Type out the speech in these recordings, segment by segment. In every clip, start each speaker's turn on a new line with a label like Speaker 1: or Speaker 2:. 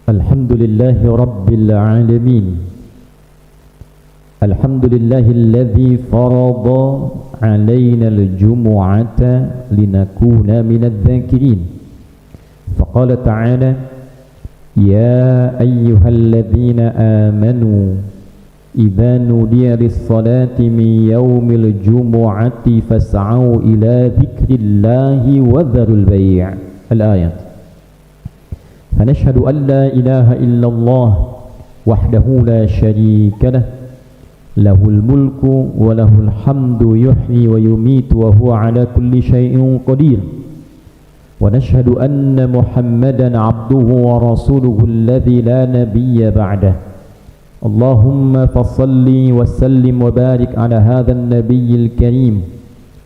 Speaker 1: Alhamdulillahi Rabbil Alamin. Alhamdulillahilladzi farada alaina al-jumu'ata linakuna minadh dhakirin. Faqala ta'ala ya ayyuhalladzina amanu idza nudiya lis-salati min yaumil jumu'ati fas'au ila dzikrillahi wa dzarul bai'. Al-ayat. فنشهد أن لا إله إلا الله وحده لا شريك له له الملك وله الحمد يحيي ويميت وهو على كل شيء قدير ونشهد أن محمدا عبده ورسوله الذي لا نبي بعده اللهم فصل وسلم وبارك على هذا النبي الكريم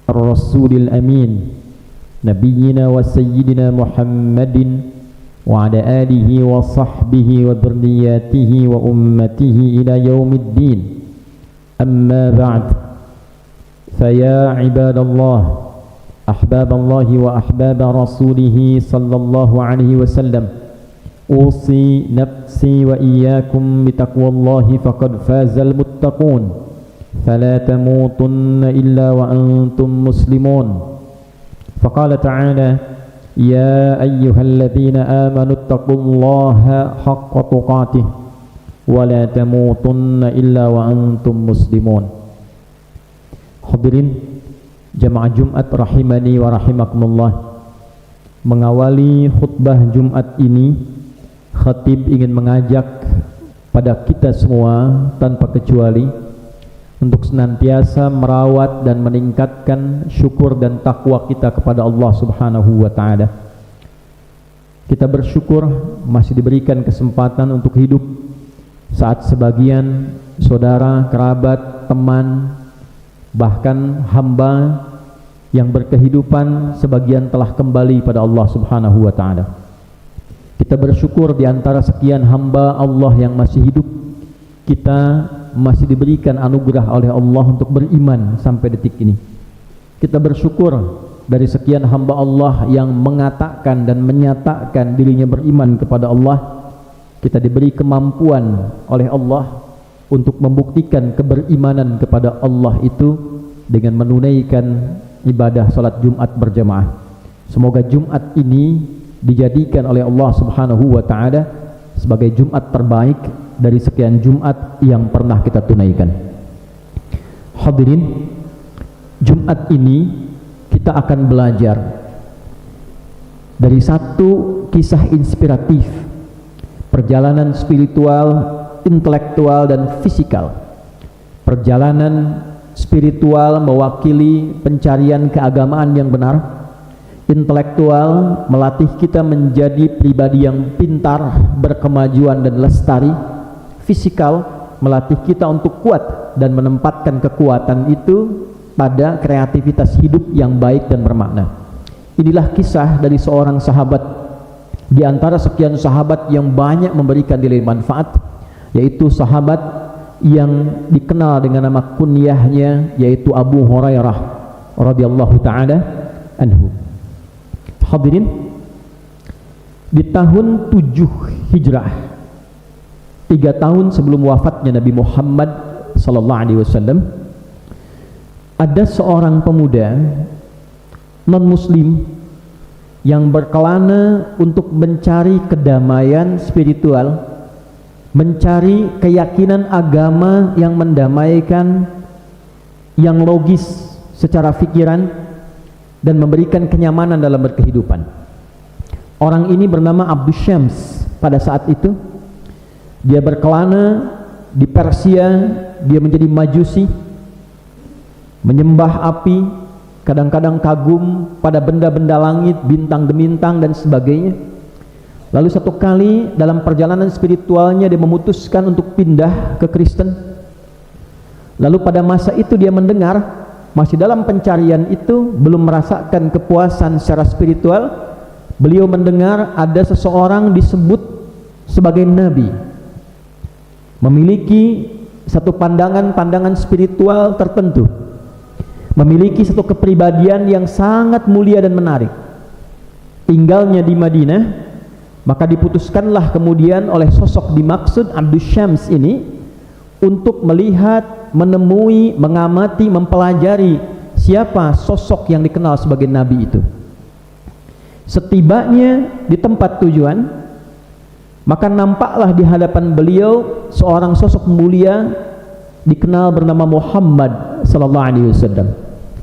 Speaker 1: الرسول الأمين نبينا وسيدنا محمد وعلى آله وصحبه وذرياته وأمته إلى يوم الدين. أما بعد فيا عباد الله أحباب الله وأحباب رسوله صلى الله عليه وسلم أوصي نفسي وإياكم بتقوى الله فقد فاز المتقون فلا تموتن إلا وأنتم مسلمون. فقال تعالى يا أيها الذين آمنوا اتقوا الله حق تقاته ولا تموتن إلا وأنتم مسلمون. Hadirin jamaah Jumat rahimani wa rahimakumullah. Mengawali khutbah Jumat ini, khatib ingin mengajak pada kita semua tanpa kecuali untuk senantiasa merawat dan meningkatkan syukur dan takwa kita kepada Allah Subhanahu wa taala. Kita bersyukur masih diberikan kesempatan untuk hidup saat sebagian saudara, kerabat, teman, bahkan hamba yang berkehidupan sebagian telah kembali pada Allah Subhanahu wa taala. Kita bersyukur di antara sekian hamba Allah yang masih hidup, kita masih diberikan anugerah oleh Allah untuk beriman sampai detik ini. Kita bersyukur dari sekian hamba Allah yang mengatakan dan menyatakan dirinya beriman kepada Allah, kita diberi kemampuan oleh Allah untuk membuktikan keberimanan kepada Allah itu dengan menunaikan ibadah salat Jumat berjamaah. Semoga Jumat ini dijadikan oleh Allah Subhanahu wa taala sebagai Jumat terbaik dari sekian Jumat yang pernah kita tunaikan. Hadirin, Jumat ini kita akan belajar dari satu kisah inspiratif perjalanan spiritual, intelektual dan fisikal. Perjalanan spiritual mewakili pencarian keagamaan yang benar, intelektual melatih kita menjadi pribadi yang pintar, berkemajuan dan lestari, fisikal melatih kita untuk kuat dan menempatkan kekuatan itu pada kreativitas hidup yang baik dan bermakna. Inilah kisah dari seorang sahabat di antara sekian sahabat yang banyak memberikan nilai manfaat, yaitu sahabat yang dikenal dengan nama kunyahnya yaitu Abu Hurairah radhiyallahu taala anhu. Hadirin, di tahun 7 Hijrah, 3 tahun sebelum wafatnya Nabi Muhammad sallallahu alaihi wasallam, ada seorang pemuda non-muslim yang berkelana untuk mencari kedamaian spiritual, mencari keyakinan agama yang mendamaikan, yang logis secara pikiran dan memberikan kenyamanan dalam berkehidupan. Orang ini bernama Abdus Syams. Pada saat itu dia berkelana di Persia, dia menjadi majusi, menyembah api, kadang-kadang kagum pada benda-benda langit, bintang gemintang dan sebagainya. Lalu satu kali dalam perjalanan spiritualnya dia memutuskan untuk pindah ke Kristen. Lalu pada masa itu dia mendengar, masih dalam pencarian itu, belum merasakan kepuasan secara spiritual, beliau mendengar ada seseorang disebut sebagai nabi, memiliki satu pandangan spiritual tertentu, memiliki satu kepribadian yang sangat mulia dan menarik. Tinggalnya di Madinah, Maka diputuskanlah kemudian oleh sosok dimaksud Abdus Syams ini untuk melihat, menemui, mengamati, mempelajari siapa sosok yang dikenal sebagai nabi itu. Setibanya di tempat tujuan, maka nampaklah di hadapan beliau seorang sosok mulia dikenal bernama Muhammad sallallahu alaihi wasallam.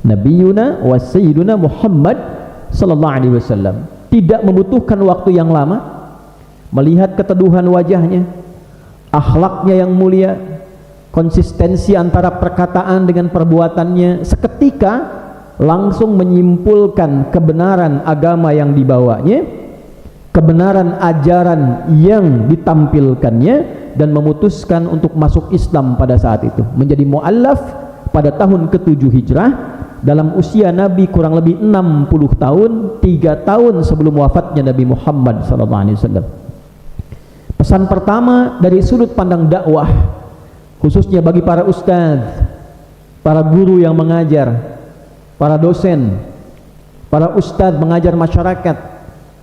Speaker 1: Nabiyuna wa sayyiduna Muhammad sallallahu alaihi wasallam. Tidak membutuhkan waktu yang lama melihat keteduhan wajahnya, akhlaknya yang mulia, konsistensi antara perkataan dengan perbuatannya, seketika langsung menyimpulkan kebenaran agama yang dibawanya, kebenaran ajaran yang ditampilkannya, dan memutuskan untuk masuk Islam pada saat itu, menjadi mu'allaf pada tahun ke-7 Hijrah dalam usia Nabi kurang lebih 60 tahun, 3 tahun sebelum wafatnya Nabi Muhammad SAW. Pesan pertama dari sudut pandang dakwah, khususnya bagi para ustadz, para guru yang mengajar, para dosen, para ustadz mengajar masyarakat,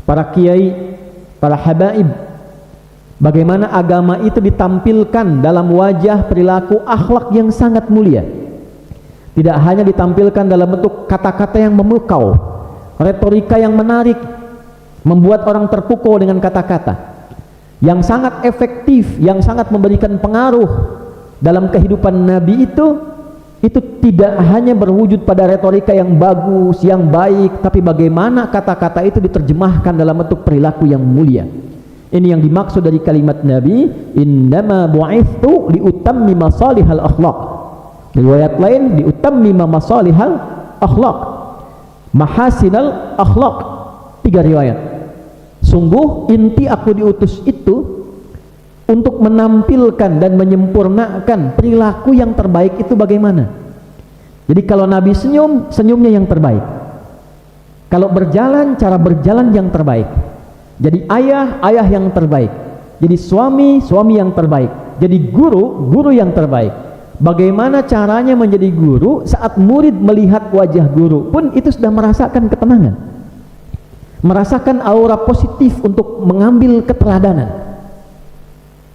Speaker 1: para kiai, para habaib, bagaimana agama itu ditampilkan dalam wajah, perilaku, akhlak yang sangat mulia. Tidak hanya ditampilkan dalam bentuk kata-kata yang memukau, retorika yang menarik, membuat orang terpukau dengan kata-kata, yang sangat efektif, yang sangat memberikan pengaruh dalam kehidupan Nabi itu tidak hanya berwujud pada retorika yang bagus, yang baik, tapi bagaimana kata-kata itu diterjemahkan dalam bentuk perilaku yang mulia. Ini yang dimaksud dari kalimat Nabi, innama bu'ithtu liutammima salihal akhlaq. Riwayat lain, liutammima masalihal akhlaq, mahasinal akhlaq. 3 riwayat. Sungguh inti aku diutus itu untuk menampilkan dan menyempurnakan perilaku yang terbaik itu bagaimana. Jadi kalau Nabi senyum, senyumnya yang terbaik. Kalau berjalan, cara berjalan yang terbaik. Jadi ayah, ayah yang terbaik. Jadi suami, suami yang terbaik. Jadi guru, guru yang terbaik. Bagaimana caranya menjadi guru saat murid melihat wajah guru pun itu sudah merasakan ketenangan, merasakan aura positif untuk mengambil keteladanan.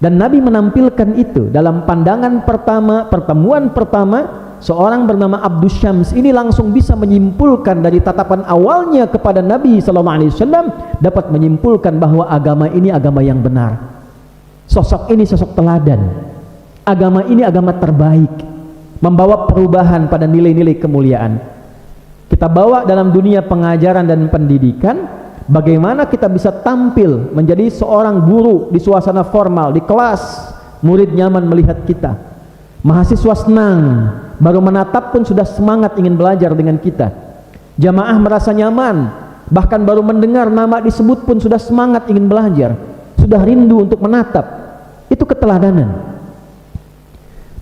Speaker 1: Dan Nabi menampilkan itu dalam pandangan pertama, pertemuan pertama. Seorang bernama Abdus Syams ini langsung bisa menyimpulkan dari tatapan awalnya kepada Nabi SAW, dapat menyimpulkan bahwa agama ini agama yang benar, sosok ini sosok teladan, agama ini agama terbaik, membawa perubahan pada nilai-nilai kemuliaan. Kita bawa dalam dunia pengajaran dan pendidikan, bagaimana kita bisa tampil menjadi seorang guru di suasana formal, di kelas, murid nyaman melihat kita, mahasiswa senang, baru menatap pun sudah semangat ingin belajar dengan kita, jamaah merasa nyaman, bahkan baru mendengar nama disebut pun sudah semangat ingin belajar, sudah rindu untuk menatap. Itu keteladanan.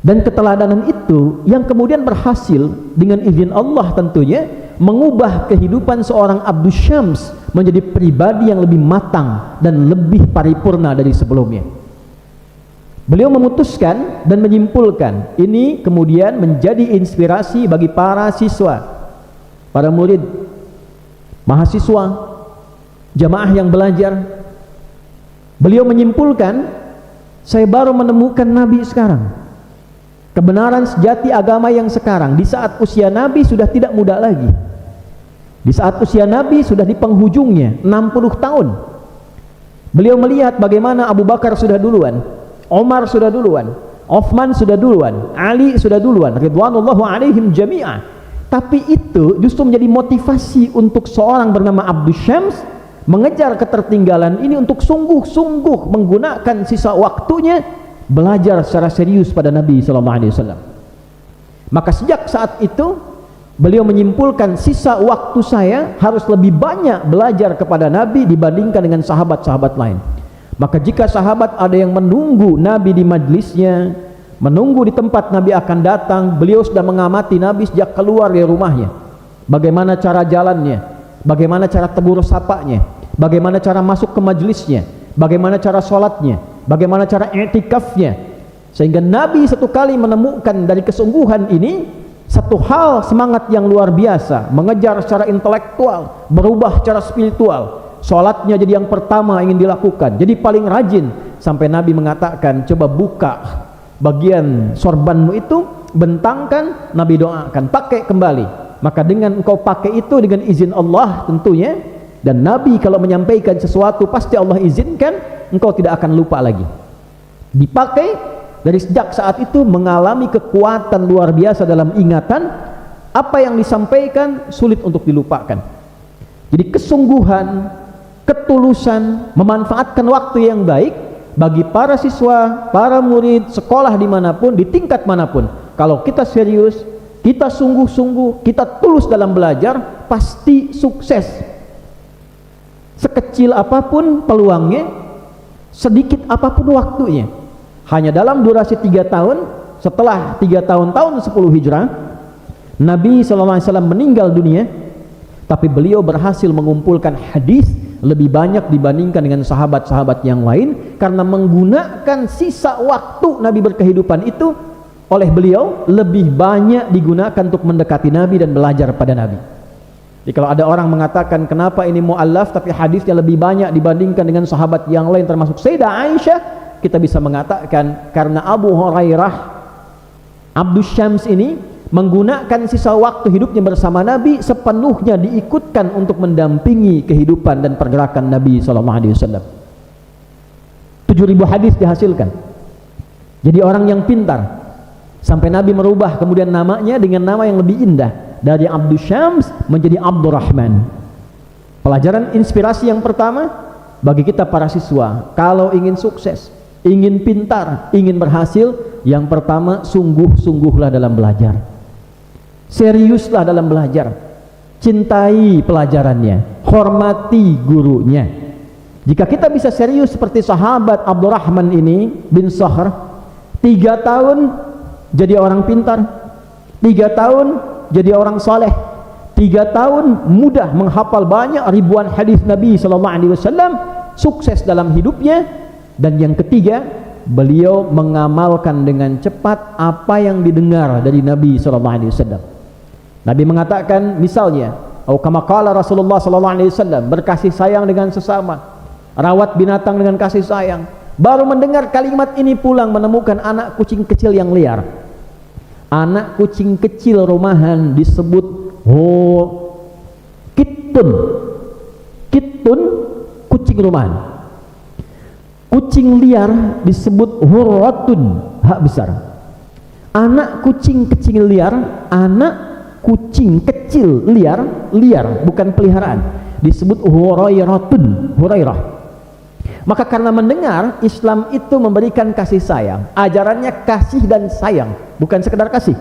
Speaker 1: Dan keteladanan itu yang kemudian berhasil dengan izin Allah tentunya mengubah kehidupan seorang Abdus Syams menjadi pribadi yang lebih matang dan lebih paripurna dari sebelumnya. Beliau memutuskan dan menyimpulkan, ini kemudian menjadi inspirasi bagi para siswa, para murid, mahasiswa, jamaah yang belajar. Beliau menyimpulkan, saya baru menemukan Nabi sekarang, kebenaran sejati agama yang sekarang, di saat usia Nabi sudah tidak muda lagi, di saat usia Nabi sudah di penghujungnya 60 tahun. Beliau melihat bagaimana Abu Bakar sudah duluan, Umar sudah duluan, Uthman sudah duluan, Ali sudah duluan, ridwanullahu alaihim jami'ah. Tapi itu justru menjadi motivasi untuk seorang bernama Abdus Syams mengejar ketertinggalan ini untuk sungguh-sungguh menggunakan sisa waktunya belajar secara serius pada Nabi SAW. Maka sejak saat itu beliau menyimpulkan, sisa waktu saya harus lebih banyak belajar kepada Nabi dibandingkan dengan sahabat-sahabat lain. Maka jika sahabat ada yang menunggu Nabi di majlisnya, menunggu di tempat Nabi akan datang, beliau sudah mengamati Nabi sejak keluar dari rumahnya, bagaimana cara jalannya, bagaimana cara tegur sapanya, bagaimana cara masuk ke majlisnya, bagaimana cara sholatnya, bagaimana cara i'tikafnya, sehingga Nabi satu kali menemukan dari kesungguhan ini satu hal semangat yang luar biasa, mengejar secara intelektual, berubah secara spiritual, sholatnya jadi yang pertama ingin dilakukan, jadi paling rajin, sampai Nabi mengatakan, coba buka bagian sorbanmu itu, bentangkan, Nabi doakan, pakai kembali. Maka dengan engkau pakai itu dengan izin Allah tentunya, dan Nabi kalau menyampaikan sesuatu pasti Allah izinkan, engkau tidak akan lupa lagi. Dipakai, dari sejak saat itu mengalami kekuatan luar biasa dalam ingatan, apa yang disampaikan sulit untuk dilupakan. Jadi kesungguhan, ketulusan, memanfaatkan waktu yang baik bagi para siswa, para murid, sekolah dimanapun, di tingkat manapun. Kalau kita serius, kita sungguh-sungguh, kita tulus dalam belajar, pasti sukses. Sekecil apapun peluangnya, sedikit apapun waktunya. Hanya dalam durasi 3 tahun, setelah 3 tahun 10 Hijrah, Nabi SAW meninggal dunia, tapi beliau berhasil mengumpulkan hadis lebih banyak dibandingkan dengan sahabat-sahabat yang lain, karena menggunakan sisa waktu Nabi berkehidupan itu oleh beliau lebih banyak digunakan untuk mendekati Nabi dan belajar pada Nabi. Jadi kalau ada orang mengatakan kenapa ini mu'allaf tapi hadisnya lebih banyak dibandingkan dengan sahabat yang lain termasuk Sayyidah Aisyah, kita bisa mengatakan karena Abu Hurairah Abdus Syams ini menggunakan sisa waktu hidupnya bersama Nabi sepenuhnya diikutkan untuk mendampingi kehidupan dan pergerakan Nabi SAW. 7.000 hadis dihasilkan. Jadi orang yang pintar, sampai Nabi merubah kemudian namanya dengan nama yang lebih indah, dari Abdus Syams menjadi Abdurrahman. Pelajaran inspirasi yang pertama bagi kita para siswa, kalau ingin sukses, ingin pintar, ingin berhasil, yang pertama sungguh-sungguhlah dalam belajar, seriuslah dalam belajar, cintai pelajarannya, hormati gurunya. Jika kita bisa serius seperti sahabat Abdurrahman ini bin Sahr, 3 tahun jadi orang pintar, 3 tahun jadi orang saleh, 3 tahun mudah menghafal banyak ribuan hadis Nabi SAW, sukses dalam hidupnya. Dan yang ketiga, beliau mengamalkan dengan cepat apa yang didengar dari Nabi SAW. Nabi mengatakan misalnya, atau kama qala Rasulullah SAW, berkasih sayang dengan sesama, rawat binatang dengan kasih sayang. Baru mendengar kalimat ini pulang menemukan anak kucing kecil yang liar. Anak kucing kecil rumahan disebut kittun. Kittun, kucing rumahan. Kucing liar disebut hurratun, hak besar. Anak kucing kecil liar, anak kucing kecil liar, bukan peliharaan, disebut hurairatun, hurairah. Maka karena mendengar Islam itu memberikan kasih sayang, ajarannya kasih dan sayang, bukan sekedar kasih.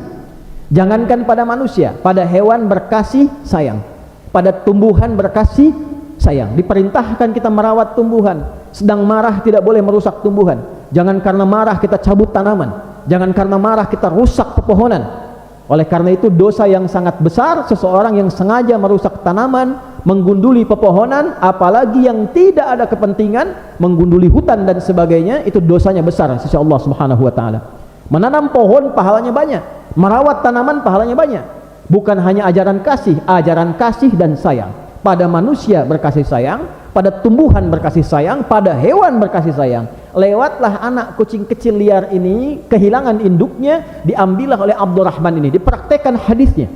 Speaker 1: Jangankan pada manusia, pada hewan berkasih sayang, pada tumbuhan berkasih sayang. Diperintahkan kita merawat tumbuhan, sedang marah tidak boleh merusak tumbuhan. Jangan karena marah kita cabut tanaman, jangan karena marah kita rusak pepohonan. Oleh karena itu dosa yang sangat besar seseorang yang sengaja merusak tanaman, menggunduli pepohonan, apalagi yang tidak ada kepentingan, menggunduli hutan dan sebagainya, itu dosanya besar sisi Allah Subhanahu wa taala. Menanam pohon pahalanya banyak, merawat tanaman pahalanya banyak. Bukan hanya ajaran kasih dan sayang. Pada manusia berkasih sayang, pada tumbuhan berkasih sayang, pada hewan berkasih sayang. Lewatlah anak kucing kecil liar ini, kehilangan induknya, diambillah oleh Abdurrahman ini, dipraktekkan hadisnya,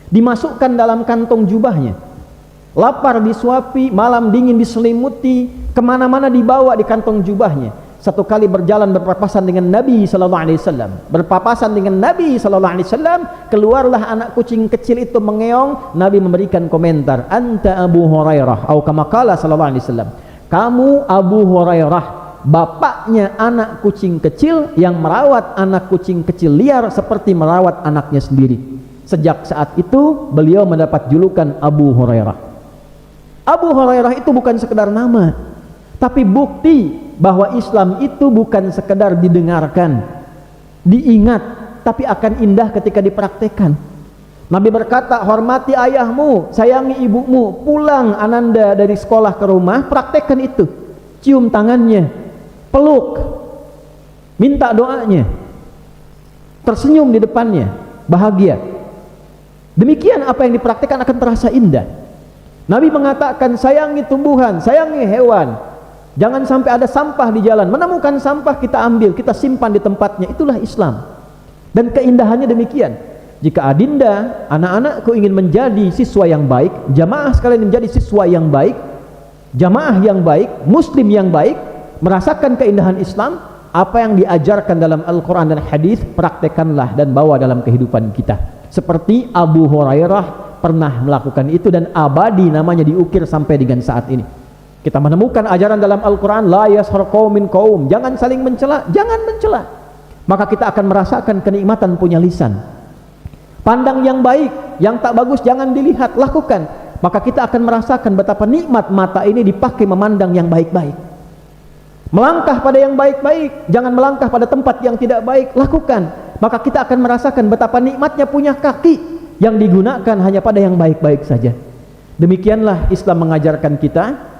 Speaker 1: dimasukkan dalam kantong jubahnya, lapar disuapi, malam dingin diselimuti, kemana-mana dibawa di kantong jubahnya. Satu kali berjalan berpapasan dengan Nabi SAW, keluarlah anak kucing kecil itu mengeong. Nabi memberikan komentar, anta Abu Hurairah, atau kama qala SAW, kamu Abu Hurairah, bapaknya anak kucing kecil yang merawat anak kucing kecil liar seperti merawat anaknya sendiri. Sejak saat itu beliau mendapat julukan Abu Hurairah. Abu Hurairah itu bukan sekedar nama, tapi bukti bahwa Islam itu bukan sekedar didengarkan, diingat, tapi akan indah ketika dipraktekkan. Nabi berkata, hormati ayahmu, sayangi ibumu, pulang ananda dari sekolah ke rumah, praktekkan itu, cium tangannya, peluk, minta doanya, tersenyum di depannya, bahagia. Demikian apa yang dipraktekkan akan terasa indah. Nabi mengatakan sayangi tumbuhan, sayangi hewan. Jangan sampai ada sampah di jalan. Menemukan sampah kita ambil, kita simpan di tempatnya. Itulah Islam. Dan keindahannya demikian. Jika adinda, anak-anakku ingin menjadi siswa yang baik, jamaah sekalian menjadi siswa yang baik, jamaah yang baik, muslim yang baik, merasakan keindahan Islam, apa yang diajarkan dalam Al-Quran dan hadis, praktekanlah dan bawa dalam kehidupan kita. Seperti Abu Hurairah pernah melakukan itu dan abadi namanya diukir sampai dengan saat ini. Kita menemukan ajaran dalam Al-Quran, la yashar qaumin qaum, jangan saling mencela, jangan mencela. Maka kita akan merasakan kenikmatan punya lisan. Pandang yang baik, yang tak bagus jangan dilihat, lakukan. Maka kita akan merasakan betapa nikmat mata ini dipakai memandang yang baik-baik. Melangkah pada yang baik-baik, jangan melangkah pada tempat yang tidak baik, lakukan. Maka kita akan merasakan betapa nikmatnya punya kaki yang digunakan hanya pada yang baik-baik saja. Demikianlah Islam mengajarkan kita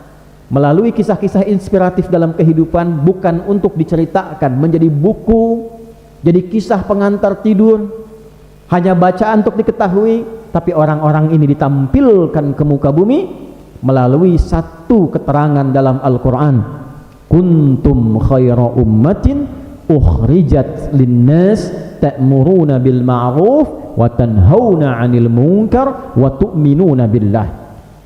Speaker 1: melalui kisah-kisah inspiratif dalam kehidupan, bukan untuk diceritakan menjadi buku, jadi kisah pengantar tidur, hanya bacaan untuk diketahui, tapi orang-orang ini ditampilkan ke muka bumi melalui satu keterangan dalam Al-Quran. Kuntum khaira ummatin ukhrijat linnas ta'muruna bil ma'ruf wa tanhauna 'anil munkar wa tu'minuna billah.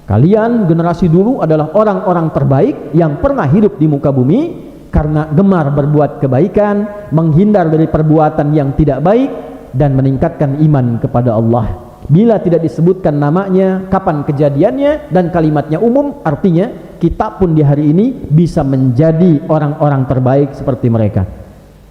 Speaker 1: Kalian generasi dulu adalah orang-orang terbaik yang pernah hidup di muka bumi karena gemar berbuat kebaikan, menghindar dari perbuatan yang tidak baik, dan meningkatkan iman kepada Allah. Bila tidak disebutkan namanya, kapan kejadiannya, dan kalimatnya umum, artinya kita pun di hari ini bisa menjadi orang-orang terbaik seperti mereka.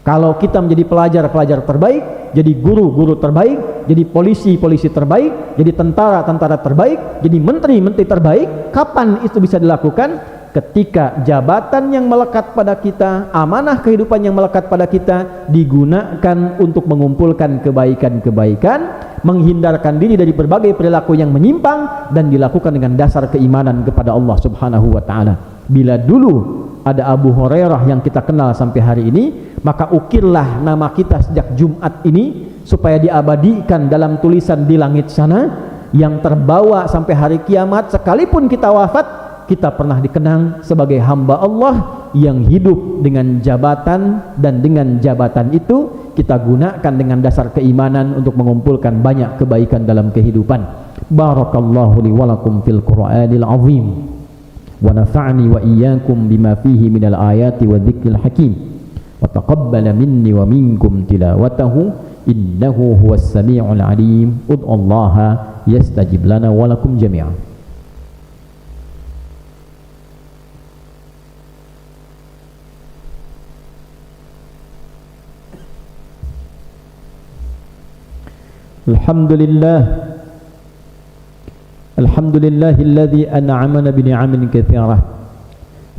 Speaker 1: Kalau kita menjadi pelajar-pelajar terbaik, jadi guru-guru terbaik, jadi polisi-polisi terbaik, jadi tentara-tentara terbaik, jadi menteri-menteri terbaik, kapan itu bisa dilakukan? Ketika jabatan yang melekat pada kita, amanah kehidupan yang melekat pada kita digunakan untuk mengumpulkan kebaikan-kebaikan, menghindarkan diri dari berbagai perilaku yang menyimpang, dan dilakukan dengan dasar keimanan kepada Allah Subhanahu wa ta'ala. Bila dulu ada Abu Hurairah yang kita kenal sampai hari ini, maka ukirlah nama kita sejak Jumat ini supaya diabadikan dalam tulisan di langit sana yang terbawa sampai hari kiamat. Sekalipun kita wafat, kita pernah dikenang sebagai hamba Allah yang hidup dengan jabatan, dan dengan jabatan itu kita gunakan dengan dasar keimanan untuk mengumpulkan banyak kebaikan dalam kehidupan. Barakallahu li wa lakum fil Qur'anil azim wa nafa'ni wa iyyakum bima fihi minal ayati wa dzikril hakim wa taqabbala minni wa minkum tilawatahu innahu huwas sami'ul alim. Ud'ullaha yastajib lana wa lakum jami'an. Alhamdulillah, alhamdulillahilladzi an'amana bi ni'amin katsirah.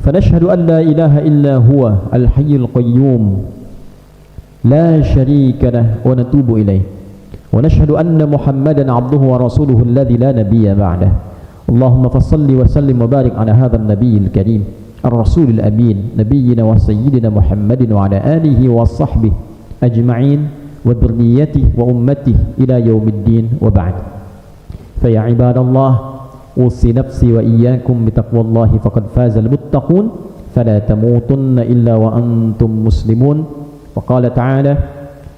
Speaker 1: Fanashhadu an la ilaha illa huwa al-hayyul qayyum la syarika lah wa natubu ilaih. Wa nashhadu anna Muhammadan 'abduhu wa rasuluhu alladzi la nabiyya ba'dah. Allahumma fassalli wa sallim wa barik ala hadzal nabiyil karim ar-rasulil amin nabiyyina wa sayyidina Muhammadin wa ala alihi wa sahbihi ajma'in wa dhurriyyatihi wa ummatihi ila yaumiddin wa ba'd. Fa ya ibadallah, usi nafsi wa iyyakum bi taqwallahi faqad fazal muttaqun fala tamutunna illa wa antum muslimun. Wa qala ta'ala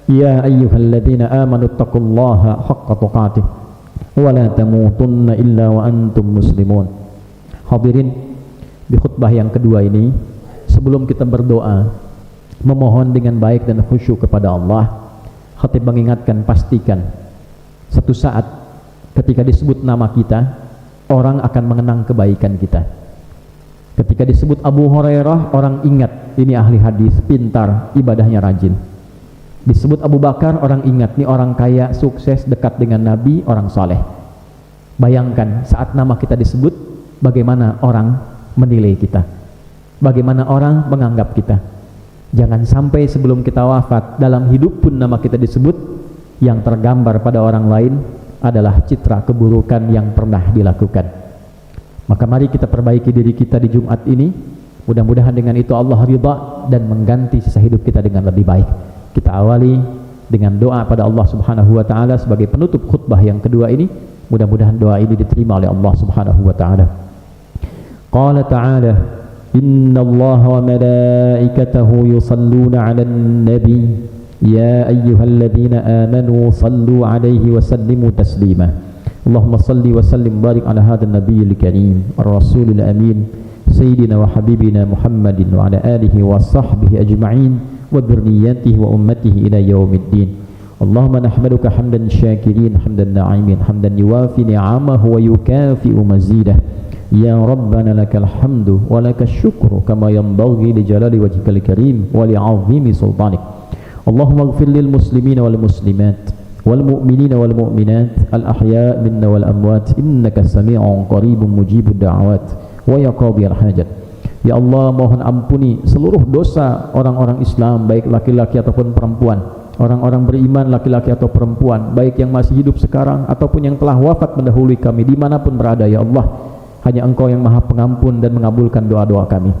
Speaker 1: ya ayyuhalladzina amanu taqullaha haqqa tuqatih wa la tamutunna illa wa antum muslimun. Hadirin, di khutbah yang kedua ini, sebelum kita berdoa memohon dengan baik dan khusyuk kepada Allah, khatib mengingatkan, pastikan satu saat ketika disebut nama kita, orang akan mengenang kebaikan kita. Ketika disebut Abu Hurairah, orang ingat ini ahli hadis, pintar, ibadahnya rajin. Disebut Abu Bakar, orang ingat ini orang kaya, sukses, dekat dengan Nabi, orang saleh. Bayangkan saat nama kita disebut, bagaimana orang menilai kita, bagaimana orang menganggap kita. Jangan sampai sebelum kita wafat, dalam hidup pun nama kita disebut, yang tergambar pada orang lain adalah citra keburukan yang pernah dilakukan. Maka mari kita perbaiki diri kita di Jumat ini. Mudah-mudahan dengan itu Allah ridha dan mengganti sisa hidup kita dengan lebih baik. Kita awali dengan doa pada Allah Subhanahu wa ta'ala sebagai penutup khutbah yang kedua ini. Mudah-mudahan doa ini diterima oleh Allah Subhanahu wa taala. Qala ta'ala, innallaha wa malaikatahu yusalluna 'alan nabi ya ayyuhalladzina amanu sallu 'alaihi wa sallimu taslima. Allahumma salli wa sallim barik ala hadzal nabiyil karim ar-rasulil amin sayyidina wa habibina Muhammadin wa ala alihi wa sahbihi ajma'in wa dzurriyyatihi wa ummatihi ila yaumiddin. Allahumma nahmaduka hamdan syakirin hamdan na'imin hamdan yuwafi ni'amahu wa yukafi'u mazidah. Ya Rabbana lakal hamdu wa lakal syukru kama yanbaghi li jalali wajhikal karim wa li 'azimi sultanik. Allahumma ighfir lil muslimina wal muslimat wal mu'minina wal mu'minat al ahya' minna wal amwat innaka sami'un qaribun mujibud da'awat wa ya qadhiyal hajat. Ya Allah, mohon ampuni seluruh dosa orang-orang Islam, baik laki-laki ataupun perempuan, orang-orang beriman laki-laki atau perempuan, baik yang masih hidup sekarang ataupun yang telah wafat mendahului kami dimanapun berada. Ya Allah, hanya Engkau yang maha pengampun dan mengabulkan doa-doa kami.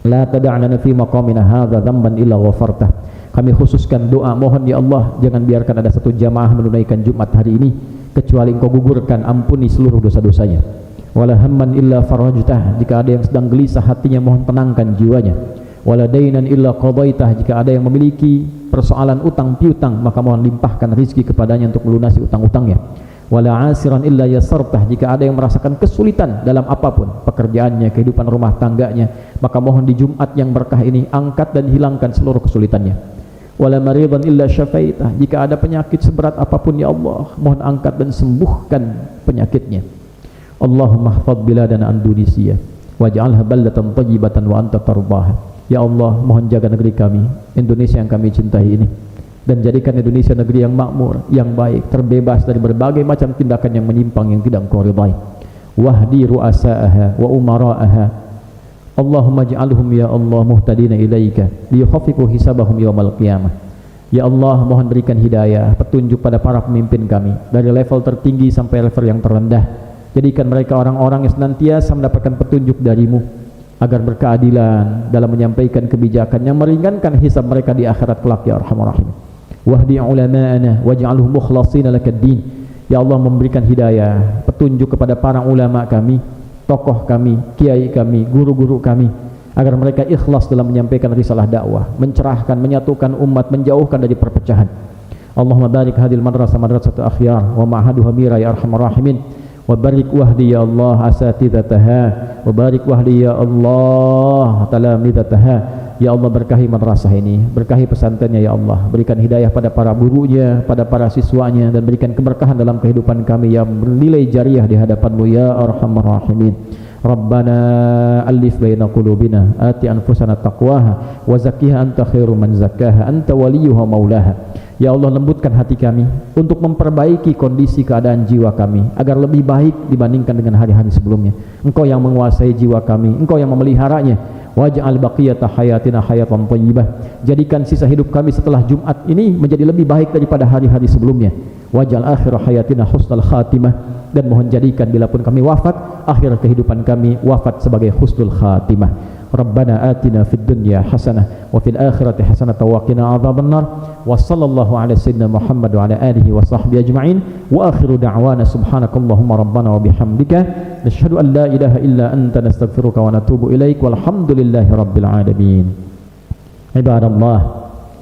Speaker 1: La tada'na fi maqamina hadza dzamban illa ghafartah. Kami khususkan doa, mohon ya Allah, jangan biarkan ada satu jamaah menunaikan Jumat hari ini kecuali Engkau gugurkan, ampuni seluruh dosa-dosanya. Wala hamman illa farajtah, jika ada yang sedang gelisah hatinya mohon tenangkan jiwanya. Wala dainan illa qadaitah, jika ada yang memiliki persoalan utang piutang maka mohon limpahkan rizki kepadanya untuk melunasi utang-utangnya. Wala asiran illa yasartah, jika ada yang merasakan kesulitan dalam apapun pekerjaannya, kehidupan rumah tangganya, maka mohon di Jumat yang berkah ini angkat dan hilangkan seluruh kesulitannya. Wala maridan illa syafaitah, jika ada penyakit seberat apapun ya Allah mohon angkat dan sembuhkan penyakitnya. Allahumma hafadz biladana Indonesia waj'alha baldatan thayyibatan wa anta tardaha. Ya Allah, mohon jaga negeri kami Indonesia yang kami cintai ini, dan jadikan Indonesia negeri yang makmur, yang baik, terbebas dari berbagai macam tindakan yang menyimpang yang tidak Engkau ridai. Wahdi ru'asa'aha wa umara'aha. Allahumma ij'alhum ya Allah muhtadina ilaika liyukhaffifu hisabahum yaumal qiyamah. Ya Allah, mohon berikan hidayah, petunjuk pada para pemimpin kami dari level tertinggi sampai level yang terendah. Jadikan mereka orang-orang yang senantiasa mendapatkan petunjuk darimu agar berkeadilan dalam menyampaikan kebijakan yang meringankan hisab mereka di akhirat kelak ya arhamar rahim. Wahdi ulama'ana waj'alhum mukhlashina lakad-din. Ya Allah, memberikan hidayah, petunjuk kepada para ulama kami, tokoh kami, kiai kami, guru-guru kami agar mereka ikhlas dalam menyampaikan risalah dakwah, mencerahkan, menyatukan umat, menjauhkan dari perpecahan. Allahumma barik hadhil madrasah madrasatul akhyar wa ma'haduha mira ya arhamar rahimin. Wa barik wahdi ya Allah asatidataha wa barik wahdi ya Allah talamidataha. Ya Allah, berkahi madrasah ini, berkahi pesantrennya ya Allah, berikan hidayah pada para gurunya, pada para siswanya, dan berikan keberkahan dalam kehidupan kami yang bernilai jariah di hadapan-Mu ya arhamar rahimin. Rabbana alif baina qulubina ati anfusana taqwaha wa zakkiha anta khairu man zakkaha anta waliyuha maulaha. Ya Allah, lembutkan hati kami untuk memperbaiki kondisi keadaan jiwa kami agar lebih baik dibandingkan dengan hari-hari sebelumnya. Engkau yang menguasai jiwa kami, Engkau yang memeliharanya. Waj'al baqiyata hayatina hayatan thayyibah. Jadikan sisa hidup kami setelah Jumat ini menjadi lebih baik daripada hari-hari sebelumnya. Waj'al akhir hayatina husnal khatimah, dan mohon jadikan bila pun kami wafat, akhir kehidupan kami wafat sebagai husnul khatimah. Rabbana atina fid dunya hasanah wa fil akhirati hasanah wa qina adzabannar. Wa sallallahu ala sayyidina Muhammad wa ala alihi wa sahbihi ajma'in. Wa akhiru da'wana subhanakallahumma rabbana wa bihamdika nashhadu an la ilaha illa anta nastaghfiruka wa natubu ilaik walhamdulillahi rabbil alamin. Ibadallah,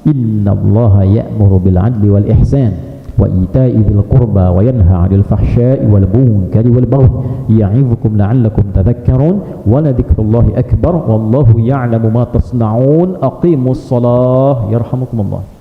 Speaker 1: innallaha ya'muru bil 'adli wal ihsan wa ita'i dzil qurba wa yanha 'anil fahsya'i wal munkari wal baghi ya'idzukum la'allakum tadhakkarun wa la dzikrullahi akbar wallahu ya'lamu ma tasna'un. Aqimus shalah yarhamukumullah.